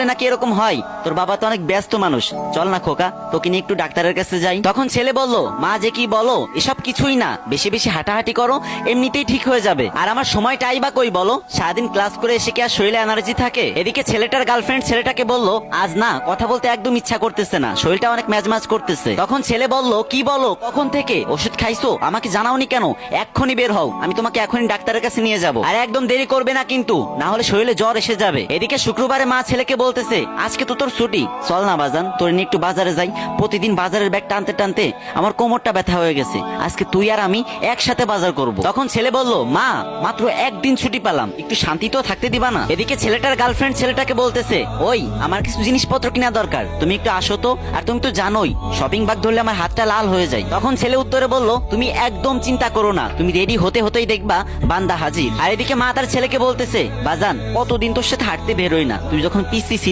নাকি এরকম হয়? তোর বাবা তো অনেক ব্যস্ত মানুষ, চল না খোকা তোকে নিয়ে একটু ডাক্তারের কাছে যাই। তখন ছেলে বলল, মা যে কি বলো, এসব কিছুই না, বেশি বেশি হাঁটাহাঁটি করো, এমনিতেই ঠিক হয়ে যাবে। আর আমার সময়টাই বা কই বলো, সারাদিন ক্লাস করে এসে কি আর শরীরে এনার্জি থাকে? এদিকে ছেলেটার গার্লফ্রেন্ড ছেলেটাকে বলল, আজ না কথা বলতে একদম ইচ্ছা করতেছে না, শরীরটা অনেক ম্যাজম্যাজ করতেছে। তখন ছেলে বলল, কি বলো, কখন থেকে ওষুধ খাইছো, আমাকে জানাওনি কেন? এক্ষুনি বের হও, আমি তোমাকে এখনই ডাক্তারের কাছে নিয়ে যাবো। আর একদম দেরি করবে না কিন্তু, না হলে শরীরে জ্বর এসে যাবে। এদিকে শুক্রবারে মা ছেলেকে বলতেছে, আজকে তো তোর ছুটি, চল না বাজান তোর নিয়ে একটু বাজারে যাই। প্রতিদিন বাজারের ব্যাগ টানতে টানতে আমার কোমরটা ব্যথা হয়ে গেছে, আজকে তুই আর আমি একসাথে বাজার করব। তখন ছেলে বলল, মা মাত্র একদিন ছুটি পেলাম, একটু শান্তিতেও থাকতে দিবা না? এদিকে ছেলেটার গার্লফ্রেন্ড ছেলেটাকে বলতেছে, ওই আমার কিছু জিনিসপত্র কিনা দরকার, তুমি একটু আসো তো। আর তুমি তো জানোই শপিং ব্যাগ ধরলে আমার হাতটা লাল হয়ে যায়। তখন ছেলে উত্তরে বলল, তুমি একদম চিন্তা করো না, তুমি রেডি হতে হতেই দেখবা বান্দা হাজির। আর এদিকে মা তার ছেলেকে বলতেছে, বাজান কতদিন তোর সাথে হাঁটতে বেরোই না, তুই যখন পিসি